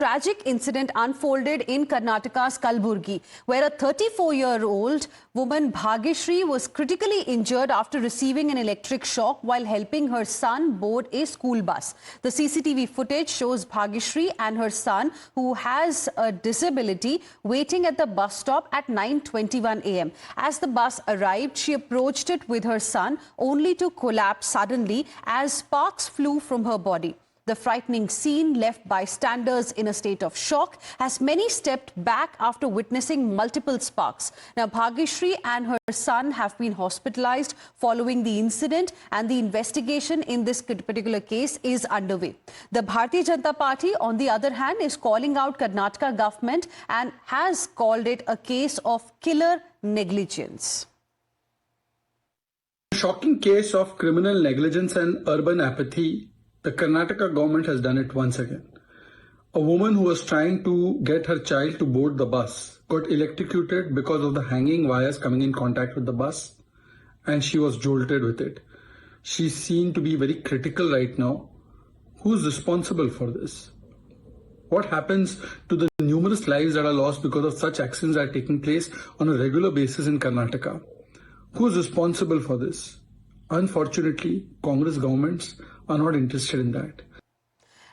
Tragic incident unfolded in Karnataka's Kalburgi, where a 34-year-old woman Bhagyashree was critically injured after receiving an electric shock while helping her son board a school bus. The CCTV footage shows Bhagyashree and her son, who has a disability, waiting at the bus stop at 9:21 a.m. As the bus arrived, she approached it with her son, only to collapse suddenly as sparks flew from her body. The frightening scene left bystanders in a state of shock as many stepped back after witnessing multiple sparks. Now, Bhagyashree and her son have been hospitalized following the incident, and the investigation in this particular case is underway. The Bharatiya Janata Party, on the other hand, is calling out Karnataka government and has called it a case of killer negligence. Shocking case of criminal negligence and urban apathy. The Karnataka government has done it once again. A woman who was trying to get her child to board the bus got electrocuted because of the hanging wires coming in contact with the bus, and she was jolted with it. She's seen to be very critical right now. Who's responsible for this? What happens to the numerous lives that are lost because of such accidents that are taking place on a regular basis in Karnataka? Who's responsible for this? Unfortunately, Congress governments are not interested in that.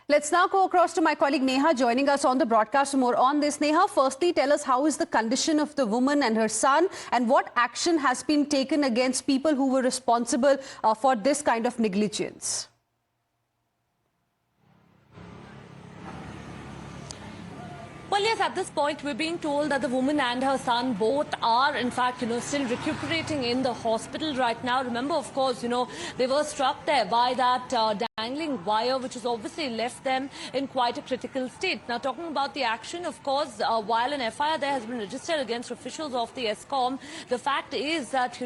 Let's now go across to my colleague Neha joining us on the broadcast for more on this. Neha, firstly, tell us how is the condition of the woman and her son, and what action has been taken against people who were responsible for this kind of negligence? Well, yes, at this point, we're being told that the woman and her son both are, in fact, still recuperating in the hospital right now. Remember, of course, they were struck there by that dangling wire, which has obviously left them in quite a critical state. Now, talking about the action, of course, while an FIR there has been registered against officials of the ESCOM, the fact is that,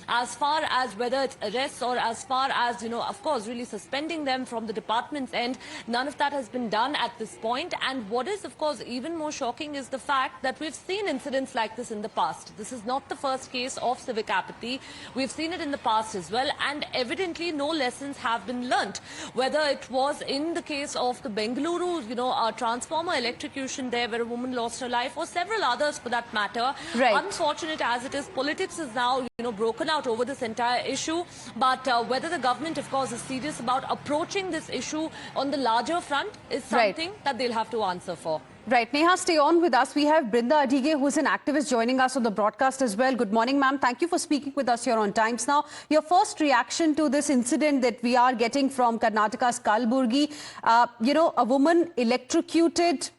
as far as whether it's arrests or as far as, of course, really suspending them from the department's end, none of that has been done at this point. And what is, of course, even more shocking is the fact that we've seen incidents like this in the past. This is not the first case of civic apathy. We've seen it in the past as well, and evidently no lessons have been learnt. Whether it was in the case of the Bengaluru, transformer electrocution there where a woman lost her life, or several others for that matter. Right. Unfortunate as it is, politics is now, broken out over this entire issue. But whether the government, of course, is serious about approaching this issue on the larger front is something that they'll have to answer for. Right. Neha, stay on with us. We have Brinda Adige, who's an activist, joining us on the broadcast as well. Good morning, ma'am. Thank you for speaking with us here on Times Now. Your first reaction to this incident that we are getting from Karnataka's Kalburgi, a woman electrocuted,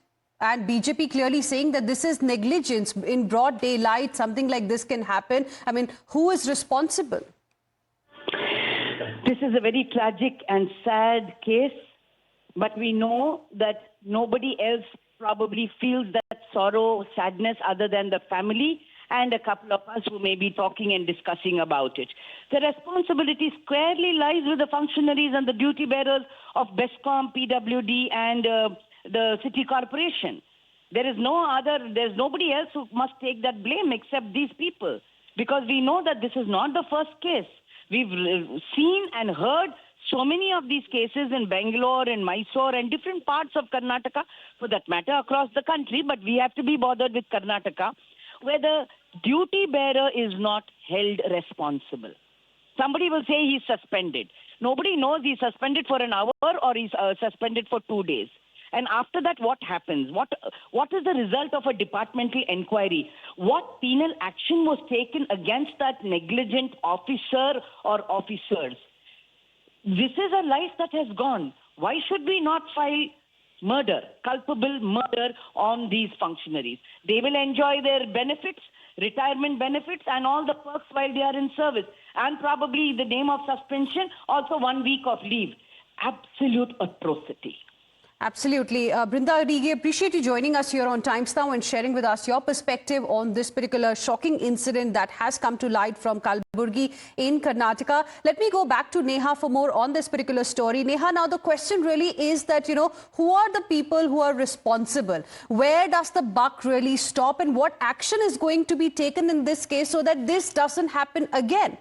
and BJP clearly saying that this is negligence in broad daylight, something like this can happen. I mean, who is responsible? This is a very tragic and sad case, but we know that nobody else probably feels that sorrow, sadness other than the family and a couple of us who may be talking and discussing about it. The responsibility squarely lies with the functionaries and the duty bearers of BESCOM, PWD and the city corporation. There's nobody else who must take that blame except these people, because we know that this is not the first case. We've seen and heard so many of these cases in Bangalore, in Mysore, and different parts of Karnataka, for that matter, across the country. But we have to be bothered with Karnataka, where the duty bearer is not held responsible. Somebody will say he's suspended. Nobody knows he's suspended for an hour or he's suspended for 2 days. And after that, what happens? What is the result of a departmental inquiry? What penal action was taken against that negligent officer or officers? This is a life that has gone. Why should we not file murder, culpable murder on these functionaries? They will enjoy their benefits, retirement benefits, and all the perks while they are in service. And probably in the name of suspension, also 1 week of leave. Absolute atrocity. Absolutely. Brinda Adige, appreciate you joining us here on Times Now and sharing with us your perspective on this particular shocking incident that has come to light from Kalburgi in Karnataka. Let me go back to Neha for more on this particular story. Neha, now the question really is that, who are the people who are responsible? Where does the buck really stop, and what action is going to be taken in this case so that this doesn't happen again?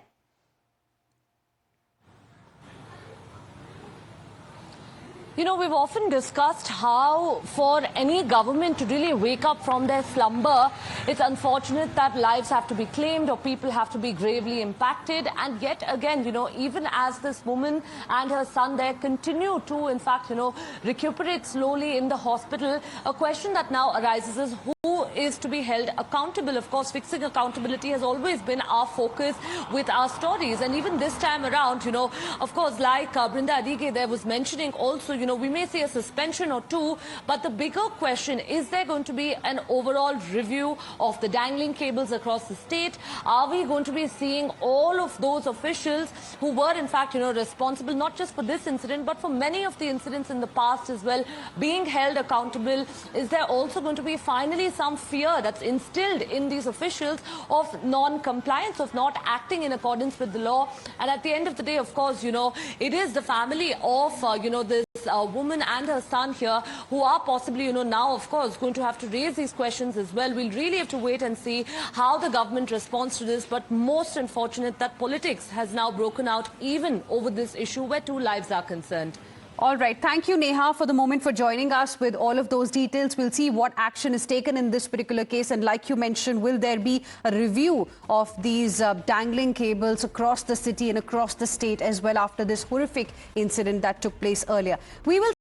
You know, we've often discussed how for any government to really wake up from their slumber, it's unfortunate that lives have to be claimed or people have to be gravely impacted. And yet again, you know, even as this woman and her son there continue to, in fact, you know, recuperate slowly in the hospital, a question that now arises is who is to be held accountable? Of course, fixing accountability has always been our focus with our stories. And even this time around, you know, of course, like Brinda Adige there was mentioning also, you know, we may see a suspension or two, but the bigger question, is there going to be an overall review of the dangling cables across the state? Are we going to be seeing all of those officials who were in fact, you know, responsible not just for this incident, but for many of the incidents in the past as well, being held accountable? Is there also going to be finally some fear that's instilled in these officials of non-compliance, of not acting in accordance with the law? And at the end of the day, of course, you know, it is the family of, you know, this woman and her son here who are possibly, you know, now, of course, going to have to raise these questions as well. We'll really have to wait and see how the government responds to this. But most unfortunate that politics has now broken out even over this issue where 2 lives are concerned. All right. Thank you, Neha, for the moment for joining us with all of those details. We'll see what action is taken in this particular case. And like you mentioned, will there be a review of these dangling cables across the city and across the state as well after this horrific incident that took place earlier? We will